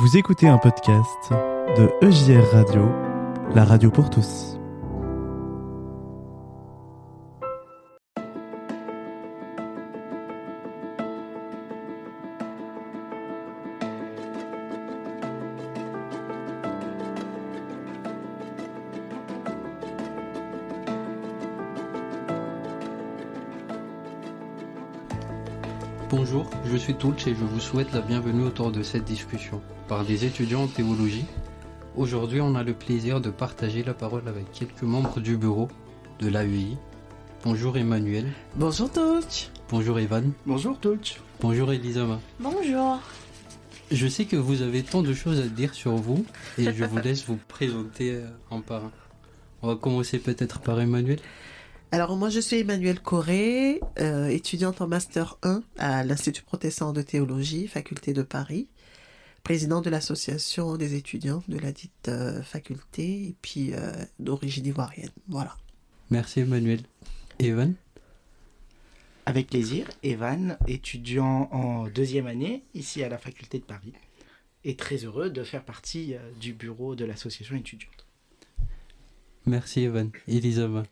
Vous écoutez un podcast de EJR Radio, la radio pour tous. Bonjour, je suis Tulch et je vous souhaite la bienvenue autour de cette discussion par des étudiants en théologie. Aujourd'hui, on a le plaisir de partager la parole avec quelques membres du bureau de l'AEI. Bonjour Emmanuel. Bonjour Tulch. Bonjour Evan. Bonjour Tulch. Bonjour Elisama. Bonjour. Je sais que vous avez tant de choses à dire sur vous et je vous laisse vous présenter un par un. On va commencer peut-être par Emmanuel. Alors moi je suis Emmanuel Corré, étudiante en Master 1 à l'Institut protestant de théologie, faculté de Paris, présidente de l'association des étudiants de la dite faculté et puis d'origine ivoirienne. Voilà. Merci Emmanuel. Evan. Avec plaisir, Evan, étudiant en deuxième année ici à la faculté de Paris et très heureux de faire partie du bureau de l'association étudiante. Merci Evan. Elisama.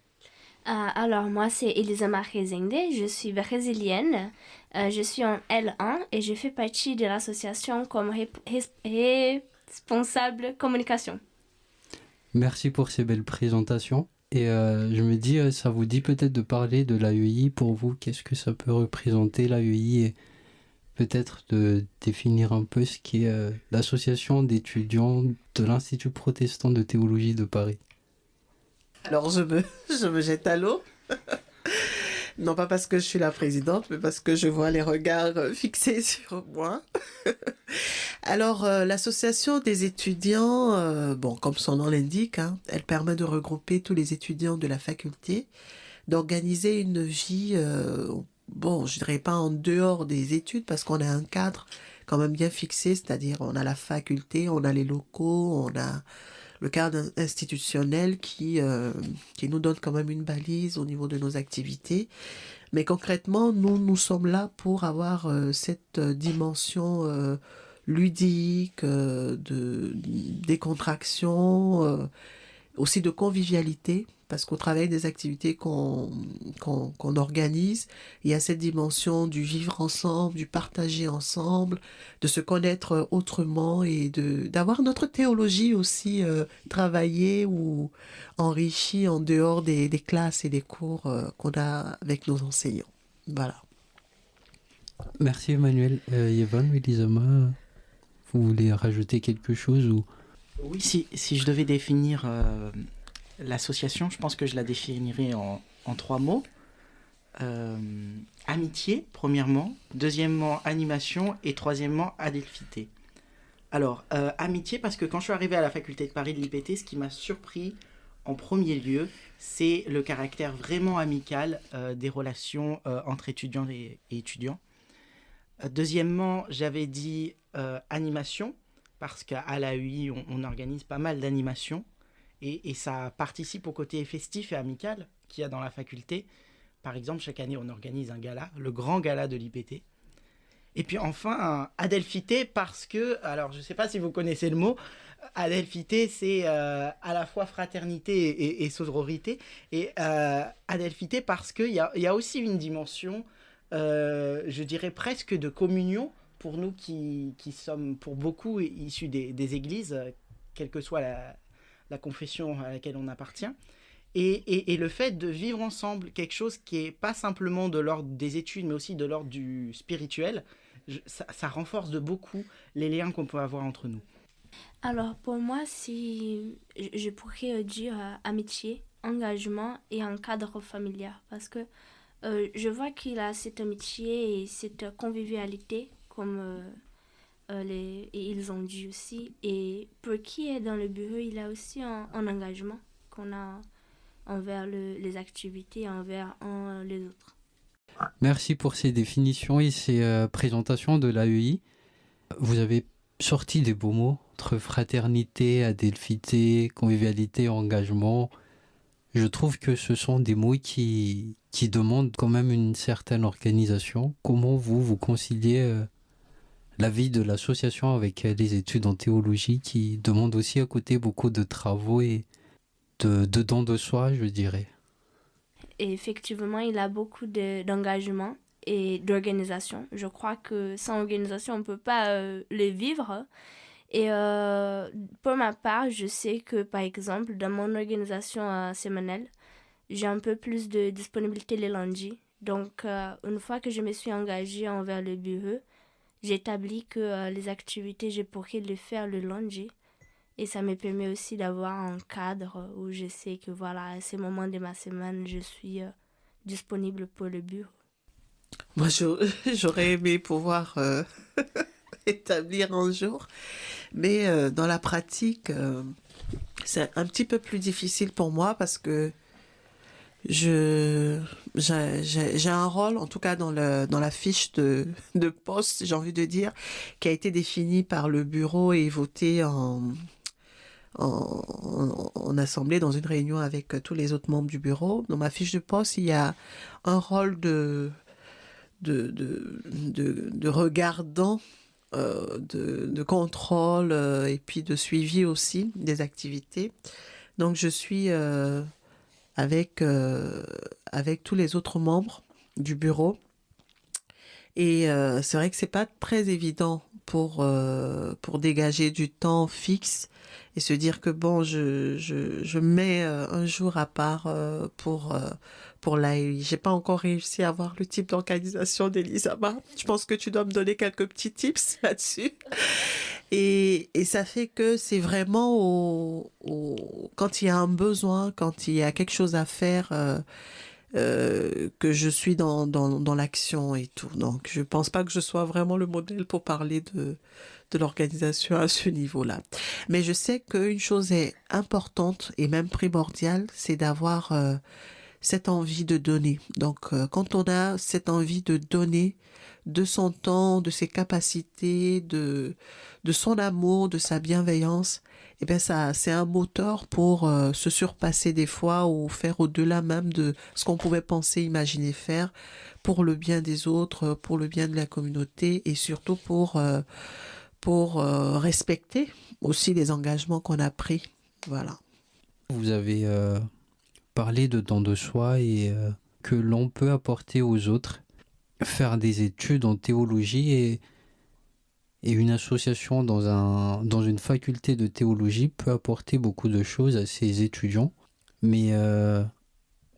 Alors moi c'est Elisama Rezende, je suis brésilienne, je suis en L1 et je fais partie de l'association comme responsable communication. Merci pour ces belles présentations. Et je me dis, ça vous dit peut-être de parler de l'AEI pour vous, qu'est-ce que ça peut représenter l'AEI et peut-être de définir un peu ce qu'est l'association d'étudiants de l'Institut protestant de théologie de Paris. Alors je me jette à l'eau, non pas parce que je suis la présidente, mais parce que je vois les regards fixés sur moi. Alors l'association des étudiants, comme son nom l'indique, elle permet de regrouper tous les étudiants de la faculté, d'organiser une vie, je dirais pas en dehors des études, parce qu'on a un cadre quand même bien fixé, c'est-à-dire on a la faculté, on a les locaux, on a le cadre institutionnel qui nous donne quand même une balise au niveau de nos activités. Mais concrètement, nous sommes là pour avoir cette dimension ludique, de décontraction, aussi de convivialité, parce qu'au travers des activités qu'on organise, il y a cette dimension du vivre ensemble, du partager ensemble, de se connaître autrement et d'avoir notre théologie aussi travaillée ou enrichie en dehors des classes et des cours qu'on a avec nos enseignants. Voilà. Merci Emmanuel. Yvonne, Elisama, vous voulez rajouter quelque chose ou... Oui, si je devais définir l'association, je pense que je la définirais en trois mots. Amitié, premièrement. Deuxièmement, animation. Et troisièmement, adelphité. Alors, amitié, parce que quand je suis arrivé à la faculté de Paris de l'IPT, ce qui m'a surpris en premier lieu, c'est le caractère vraiment amical des relations entre étudiants et étudiants. Deuxièmement, j'avais dit animation, parce qu'à l'AEI, on organise pas mal d'animations. Et ça participe au côté festif et amical qu'il y a dans la faculté. Par exemple, chaque année, on organise un gala, le grand gala de l'IPT. Et puis enfin, adelphité, parce que, alors je ne sais pas si vous connaissez le mot, adelphité, c'est à la fois fraternité et sororité. Et adelphité, parce qu'il y a aussi une dimension, je dirais presque de communion, pour nous qui sommes pour beaucoup issus des églises, quelle que soit la confession à laquelle on appartient, et le fait de vivre ensemble quelque chose qui n'est pas simplement de l'ordre des études, mais aussi de l'ordre du spirituel, ça renforce de beaucoup les liens qu'on peut avoir entre nous. Alors pour moi, si je pourrais dire amitié, engagement et un cadre familial, parce que je vois qu'il y a cette amitié et cette convivialité, comme et ils ont dit aussi, et pour qui est dans le bureau, il y a aussi un engagement qu'on a envers les activités, envers les autres. Merci pour ces définitions et ces présentations de l'AEI. Vous avez sorti des beaux mots entre fraternité, adelphité, convivialité, engagement. Je trouve que ce sont des mots qui demandent quand même une certaine organisation. Comment vous conciliez la vie de l'association avec les études en théologie qui demandent aussi à côté beaucoup de travaux et de dons de soi, je dirais. Et effectivement, il a beaucoup d'engagement et d'organisation. Je crois que sans organisation, on ne peut pas le vivre. Et pour ma part, je sais que, par exemple, dans mon organisation sémanale, j'ai un peu plus de disponibilité les lundis. Donc, une fois que je me suis engagée envers le bureau, j'ai établi que les activités, je pourrais les faire le lundi. Et ça me permet aussi d'avoir un cadre où je sais que, voilà, à ces moments de ma semaine, je suis disponible pour le bureau. Moi, j'aurais aimé pouvoir établir un jour, mais dans la pratique, c'est un petit peu plus difficile pour moi parce que j'ai un rôle, en tout cas dans la fiche de poste, j'ai envie de dire, qui a été défini par le bureau et voté en assemblée dans une réunion avec tous les autres membres du bureau. Dans ma fiche de poste, il y a un rôle de regardant, de contrôle et puis de suivi aussi des activités. Donc je suis avec tous les autres membres du bureau. Et c'est vrai que c'est pas très évident pour dégager du temps fixe et se dire que bon, je mets un jour à part pour l'AEI. J'ai pas encore réussi à avoir le type d'organisation d'Elisama. Je pense que tu dois me donner quelques petits tips là-dessus. Et ça fait que c'est vraiment quand il y a un besoin, quand il y a quelque chose à faire, que je suis dans l'action et tout. Donc, je pense pas que je sois vraiment le modèle pour parler de l'organisation à ce niveau-là. Mais je sais qu'une chose est importante et même primordiale, c'est d'avoir cette envie de donner. Donc, quand on a cette envie de donner de son temps, de ses capacités, de son amour, de sa bienveillance, eh bien ça, c'est un moteur pour se surpasser des fois ou faire au-delà même de ce qu'on pouvait penser, imaginer faire pour le bien des autres, pour le bien de la communauté et surtout pour respecter aussi les engagements qu'on a pris. Voilà. Vous avez parlé de don de soi et que l'on peut apporter aux autres. Faire des études en théologie et une association dans une faculté de théologie peut apporter beaucoup de choses à ses étudiants. Mais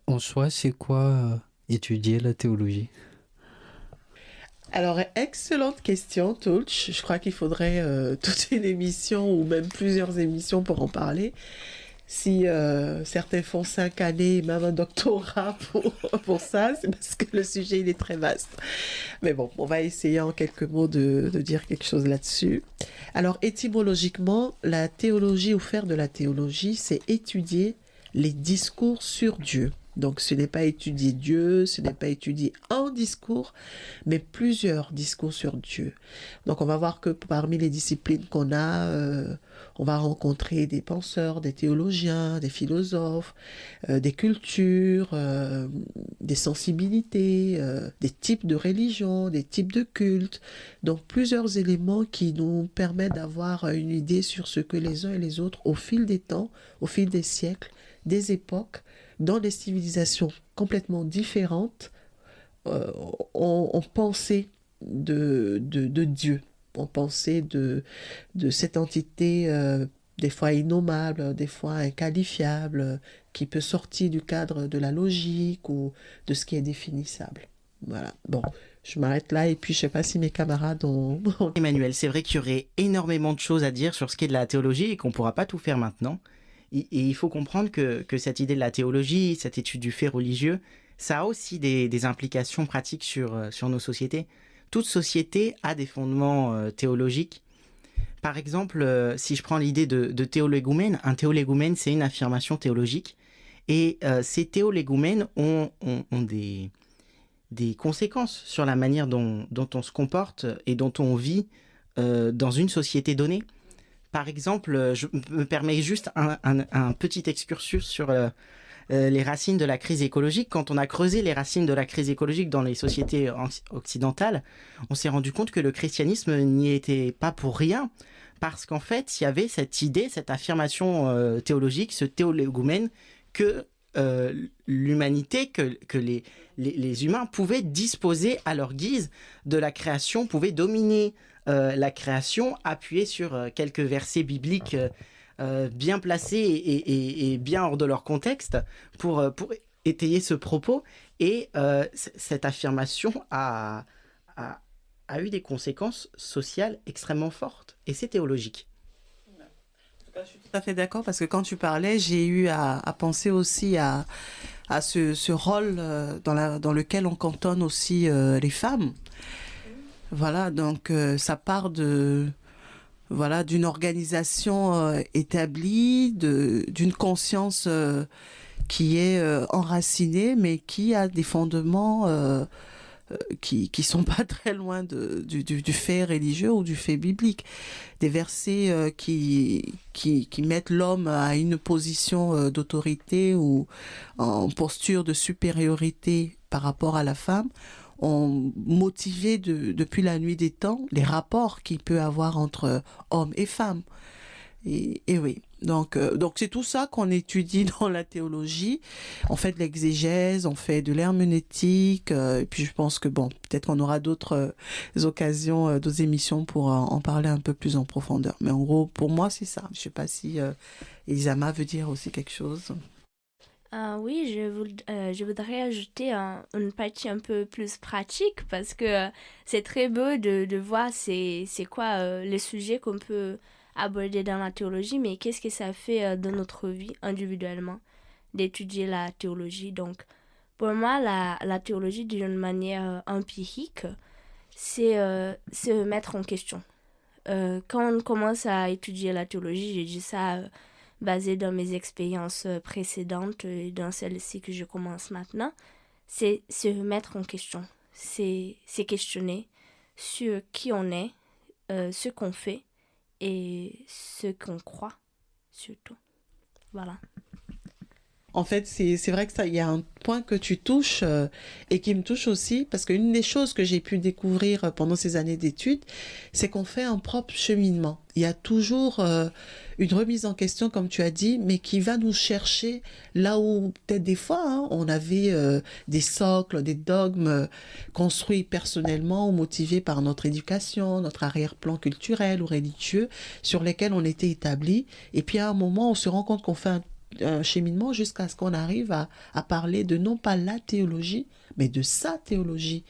en soi, c'est quoi étudier la théologie ? Alors, excellente question, Tulch. Je crois qu'il faudrait toute une émission ou même plusieurs émissions pour en parler. Si certains font 5 années et même un doctorat pour ça, c'est parce que le sujet il est très vaste. Mais bon, on va essayer en quelques mots de dire quelque chose là-dessus. Alors, étymologiquement, la théologie ou faire de la théologie, c'est étudier les discours sur Dieu. Donc, ce n'est pas étudier Dieu, ce n'est pas étudier un discours, mais plusieurs discours sur Dieu. Donc, on va voir que parmi les disciplines qu'on a, on va rencontrer des penseurs, des théologiens, des philosophes, des cultures, des sensibilités, des types de religions, des types de cultes. Donc, plusieurs éléments qui nous permettent d'avoir une idée sur ce que les uns et les autres, au fil des temps, au fil des siècles, des époques, dans des civilisations complètement différentes, ont pensé de Dieu, ont pensé de cette entité des fois innommable, des fois inqualifiable, qui peut sortir du cadre de la logique ou de ce qui est définissable. Voilà. Bon, je m'arrête là et puis je sais pas si mes camarades ont... Emmanuel, c'est vrai qu'il y aurait énormément de choses à dire sur ce qu'est de la théologie et qu'on pourra pas tout faire maintenant. Et il faut comprendre que cette idée de la théologie, cette étude du fait religieux, ça a aussi des implications pratiques sur nos sociétés. Toute société a des fondements théologiques. Par exemple, si je prends l'idée de théolégumène, un théolégumène, c'est une affirmation théologique. Et ces théolégumènes ont des conséquences sur la manière dont on se comporte et dont on vit dans une société donnée. Par exemple, je me permets juste un petit excursus sur les racines de la crise écologique. Quand on a creusé les racines de la crise écologique dans les sociétés occidentales, on s'est rendu compte que le christianisme n'y était pas pour rien, parce qu'en fait, il y avait cette idée, cette affirmation théologique, ce théolégomène, que l'humanité, que les humains pouvaient disposer à leur guise de la création, pouvaient dominer la création, appuyés sur quelques versets bibliques bien placés et bien hors de leur contexte pour étayer ce propos. Et cette affirmation a eu des conséquences sociales extrêmement fortes. Et c'est théologique. Je suis tout à fait d'accord, parce que quand tu parlais, j'ai eu à penser aussi à ce rôle dans lequel on cantonne aussi les femmes. Voilà, donc ça part d'une organisation établie, d'une conscience qui est enracinée, mais qui a des fondements qui sont pas très loin du fait religieux ou du fait biblique. Des versets qui mettent l'homme à une position d'autorité ou en posture de supériorité par rapport à la femme, ont motivé depuis la nuit des temps les rapports qu'il peut avoir entre hommes et femmes. Et oui, donc c'est tout ça qu'on étudie dans la théologie. On fait de l'exégèse, on fait de l'herméneutique, et puis je pense que peut-être qu'on aura d'autres occasions, d'autres émissions pour en parler un peu plus en profondeur. Mais en gros, pour moi, c'est ça. Je sais pas si Elisama veut dire aussi quelque chose. Oui, je voudrais ajouter une partie un peu plus pratique, parce que c'est très beau de voir c'est quoi les sujets qu'on peut aborder dans la théologie, mais qu'est-ce que ça fait dans notre vie individuellement d'étudier la théologie. Donc, pour moi, la théologie, d'une manière empirique, c'est se mettre en question. Quand on commence à étudier la théologie, j'ai dit ça basé dans mes expériences précédentes et dans celle-ci que je commence maintenant, c'est se mettre en question. C'est questionner sur qui on est, ce qu'on fait et ce qu'on croit, surtout. Voilà. En fait, c'est vrai que il y a un point que tu touches et qui me touche aussi, parce qu'une des choses que j'ai pu découvrir pendant ces années d'études, c'est qu'on fait un propre cheminement. Il y a toujours une remise en question, comme tu as dit, mais qui va nous chercher là où peut-être des fois on avait des socles, des dogmes construits personnellement ou motivés par notre éducation, notre arrière-plan culturel ou religieux, sur lesquels on était établis. Et puis à un moment, on se rend compte qu'on fait un cheminement jusqu'à ce qu'on arrive à parler de non pas la théologie, mais de sa théologie,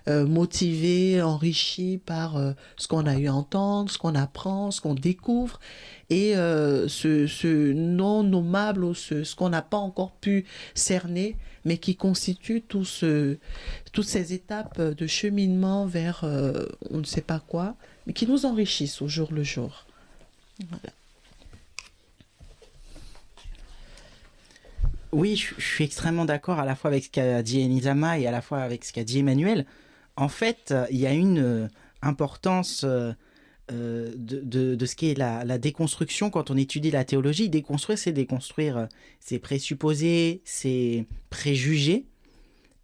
motivée, enrichie par ce qu'on a eu à entendre, ce qu'on apprend, ce qu'on découvre, et ce non nommable ou ce qu'on n'a pas encore pu cerner, mais qui constitue toutes ces étapes de cheminement vers on ne sait pas quoi, mais qui nous enrichissent au jour le jour. Voilà. Oui, je suis extrêmement d'accord à la fois avec ce qu'a dit Elisama et à la fois avec ce qu'a dit Emmanuel. En fait, il y a une importance de ce qu'est la déconstruction quand on étudie la théologie. Déconstruire, c'est déconstruire ses présupposés, ses préjugés.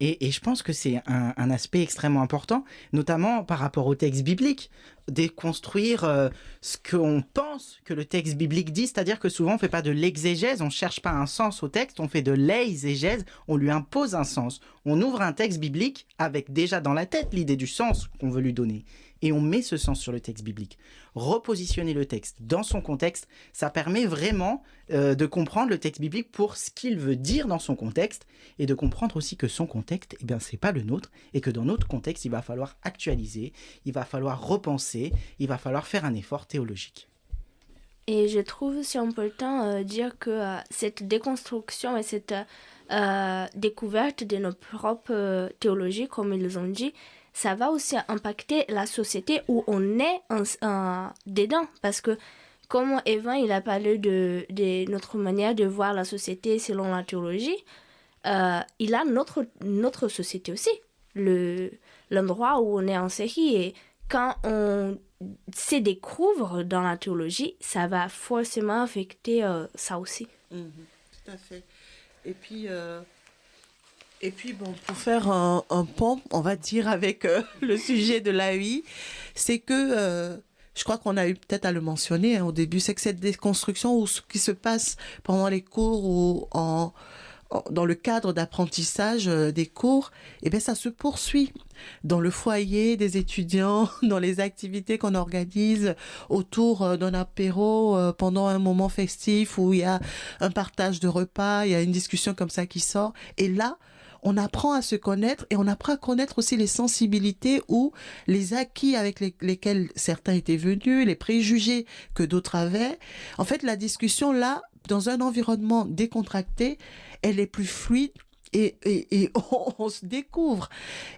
Et je pense que c'est un aspect extrêmement important, notamment par rapport au texte biblique. Déconstruire ce qu'on pense que le texte biblique dit, c'est-à-dire que souvent on ne fait pas de l'exégèse, on ne cherche pas un sens au texte, on fait de l'exégèse, on lui impose un sens. On ouvre un texte biblique avec déjà dans la tête l'idée du sens qu'on veut lui donner. Et on met ce sens sur le texte biblique. Repositionner le texte dans son contexte, ça permet vraiment de comprendre le texte biblique pour ce qu'il veut dire dans son contexte et de comprendre aussi que son contexte, c'est pas le nôtre et que dans notre contexte, il va falloir actualiser, il va falloir repenser, il va falloir faire un effort théologique. Et je trouve aussi important dire que cette déconstruction et cette découverte de nos propres théologies, comme ils ont dit, ça va aussi impacter la société où on est dedans. Parce que, comme Evan, il a parlé de notre manière de voir la société selon la théologie, il a notre société aussi, l'endroit où on est inséré. Et quand on se découvre dans la théologie, ça va forcément affecter ça aussi. Tout à fait. Et puis bon, pour faire un pont, on va dire, avec le sujet de l'AEI, c'est que je crois qu'on a eu peut-être à le mentionner au début, c'est que cette déconstruction ou ce qui se passe pendant les cours ou dans le cadre d'apprentissage des cours, eh bien, ça se poursuit dans le foyer des étudiants, dans les activités qu'on organise autour d'un apéro pendant un moment festif où il y a un partage de repas, il y a une discussion comme ça qui sort. Et là, on apprend à se connaître et on apprend à connaître aussi les sensibilités ou les acquis avec lesquels certains étaient venus, les préjugés que d'autres avaient. En fait, la discussion là, dans un environnement décontracté, elle est plus fluide et on se découvre.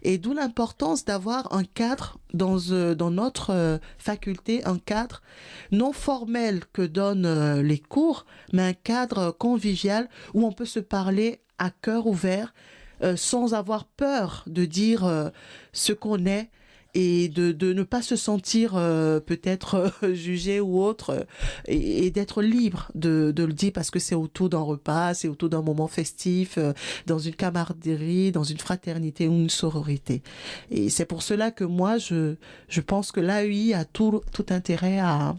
Et d'où l'importance d'avoir un cadre dans notre faculté, un cadre non formel que donnent les cours, mais un cadre convivial où on peut se parler à cœur ouvert, sans avoir peur de dire ce qu'on est et de ne pas se sentir peut-être jugé ou autre et d'être libre de le dire parce que c'est autour d'un repas, c'est autour d'un moment festif, dans une camaraderie, dans une fraternité ou une sororité. Et c'est pour cela que moi, je pense que l'AEI a tout intérêt à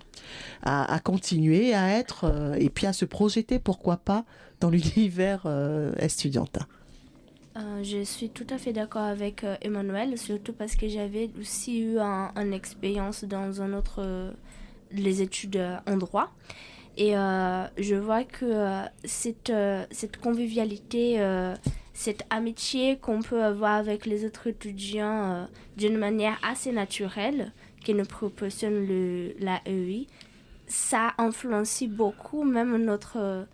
continuer, à être et puis à se projeter, pourquoi pas, dans l'univers estudiantin. Je suis tout à fait d'accord avec Emmanuel, surtout parce que j'avais aussi eu une expérience dans un autre, les études en droit. Et je vois que cette convivialité, cette amitié qu'on peut avoir avec les autres étudiants d'une manière assez naturelle, qui nous proportionne la EI, ça influencie beaucoup même notre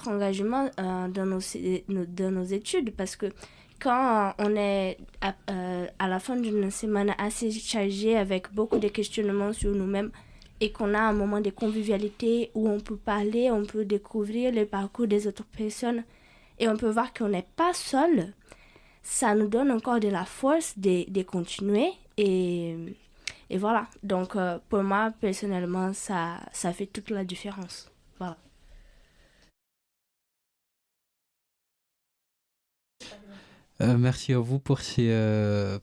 engagement dans nos études, parce que quand on est à la fin d'une semaine assez chargée avec beaucoup de questionnements sur nous-mêmes et qu'on a un moment de convivialité où on peut parler, on peut découvrir le parcours des autres personnes et on peut voir qu'on n'est pas seul, ça nous donne encore de la force de continuer et voilà. Donc pour moi personnellement ça fait toute la différence. Voilà. Merci à vous pour ces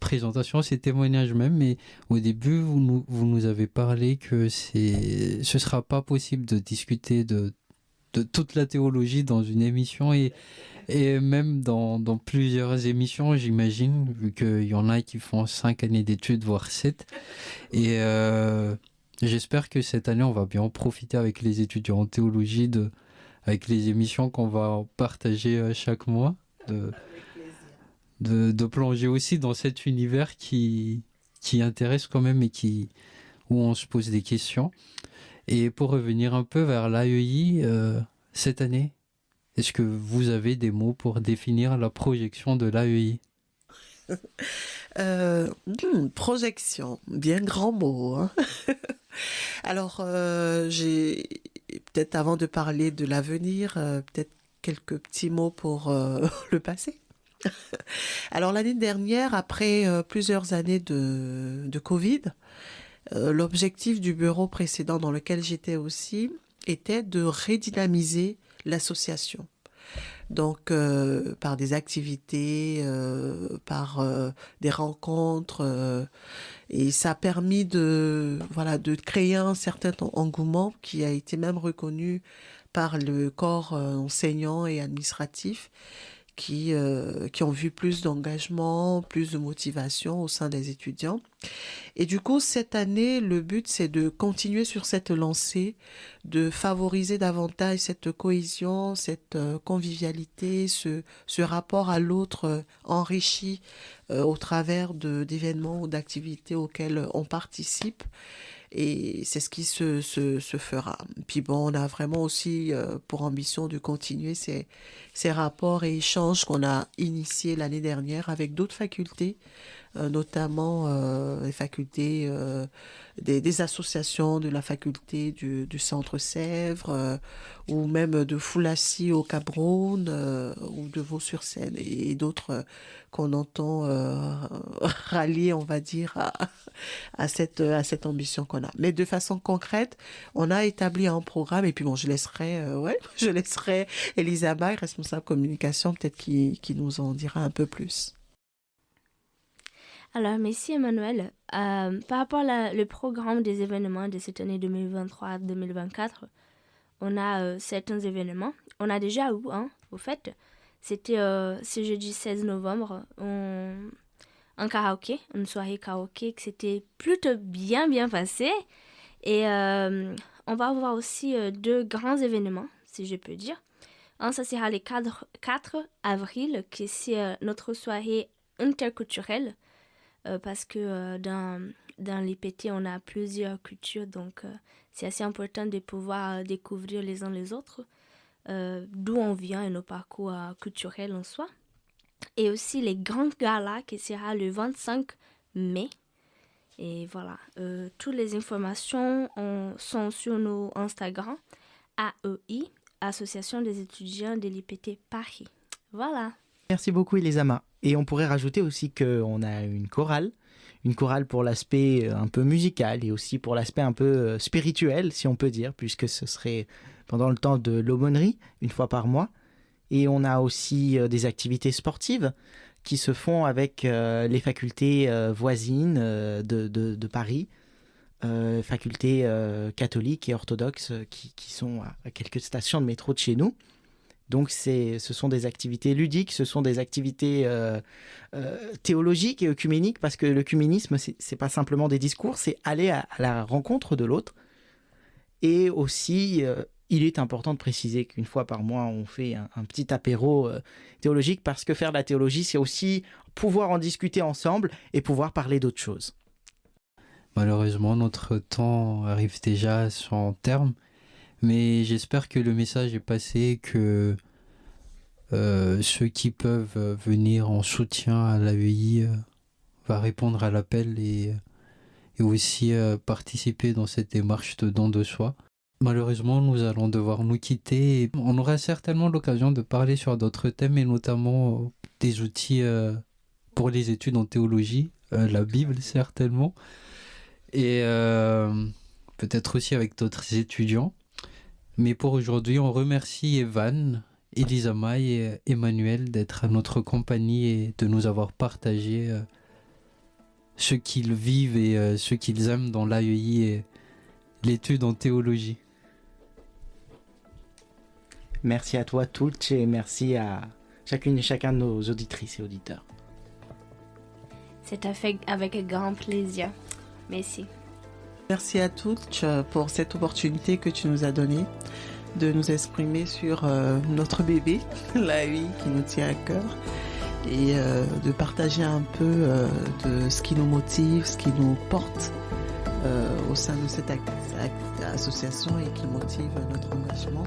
présentations, ces témoignages même. Mais au début, vous nous avez parlé que ce sera pas possible de discuter de toute la théologie dans une émission et même dans plusieurs émissions, j'imagine, vu qu'il y en a qui font 5 années d'études, voire 7. Et j'espère que cette année, on va bien en profiter avec les étudiants en théologie, avec les émissions qu'on va partager chaque mois. De plonger aussi dans cet univers qui intéresse quand même et où on se pose des questions. Et pour revenir un peu vers l'AEI, cette année, est-ce que vous avez des mots pour définir la projection de l'AEI ? Projection, bien grand mot. Hein. Alors, j'ai peut-être avant de parler de l'avenir, peut-être quelques petits mots pour le passé. Alors l'année dernière, après plusieurs années de Covid, l'objectif du bureau précédent dans lequel j'étais aussi était de redynamiser l'association. Donc par des activités, par des rencontres, et ça a permis de créer un certain engouement qui a été même reconnu par le corps enseignant et administratif, qui ont vu plus d'engagement, plus de motivation au sein des étudiants. Et du coup, cette année, le but, c'est de continuer sur cette lancée, de favoriser davantage cette cohésion, cette convivialité, ce rapport à l'autre enrichi au travers d'événements ou d'activités auxquels on participe. Et c'est ce qui se fera. Puis bon, on a vraiment aussi pour ambition de continuer ces rapports et échanges qu'on a initiés l'année dernière avec d'autres facultés, notamment les facultés, des associations de la faculté du Centre Sèvres, ou même de Foulassi au Cameroun, ou de Vaux-sur-Seine, et d'autres qu'on entend rallier, on va dire, à cette ambition qu'on a. Mais de façon concrète, on a établi un programme, et puis bon, je laisserai Elisa May, responsable communication, peut-être qui nous en dira un peu plus. Alors, merci Emmanuel. Par rapport au programme des événements de cette année 2023-2024, on a certains événements. On a déjà eu au fait. C'était ce jeudi 16 novembre, un karaoké, une soirée karaoké qui s'était plutôt bien passé. Et on va avoir aussi 2 grands événements, si je peux dire. Un, ça sera le 4 avril, qui c'est notre soirée interculturelle. Parce que dans l'IPT, on a plusieurs cultures, donc c'est assez important de pouvoir découvrir les uns les autres, d'où on vient et nos parcours culturels en soi. Et aussi les grands galas qui sera le 25 mai. Et voilà, toutes les informations sont sur nos Instagram, AEI, Association des étudiants de l'IPT Paris. Voilà. Merci beaucoup Elisama. Et on pourrait rajouter aussi qu'on a une chorale pour l'aspect un peu musical et aussi pour l'aspect un peu spirituel, si on peut dire, puisque ce serait pendant le temps de l'aumônerie, une fois par mois. Et on a aussi des activités sportives qui se font avec les facultés voisines de Paris, facultés catholiques et orthodoxes qui sont à quelques stations de métro de chez nous. Donc ce sont des activités ludiques, ce sont des activités théologiques et œcuméniques, parce que l'œcuménisme, c'est pas simplement des discours, c'est aller à la rencontre de l'autre. Et aussi, il est important de préciser qu'une fois par mois, on fait un petit apéro théologique, parce que faire de la théologie, c'est aussi pouvoir en discuter ensemble et pouvoir parler d'autres choses. Malheureusement, notre temps arrive déjà à son terme. Mais j'espère que le message est passé, que ceux qui peuvent venir en soutien à l'AEI va répondre à l'appel et aussi participer dans cette démarche de don de soi. Malheureusement, nous allons devoir nous quitter. Et on aura certainement l'occasion de parler sur d'autres thèmes, et notamment des outils pour les études en théologie, la Bible certainement, et peut-être aussi avec d'autres étudiants. Mais pour aujourd'hui, on remercie Evan, Elisa May et Emmanuel d'être à notre compagnie et de nous avoir partagé ce qu'ils vivent et ce qu'ils aiment dans l'AEI et l'étude en théologie. Merci à toi, Tulch, et merci à chacune et chacun de nos auditrices et auditeurs. C'est avec grand plaisir. Merci. Merci à toutes pour cette opportunité que tu nous as donnée de nous exprimer sur notre bébé, l'AEI, qui nous tient à cœur, et de partager un peu de ce qui nous motive, ce qui nous porte au sein de cette association et qui motive notre engagement.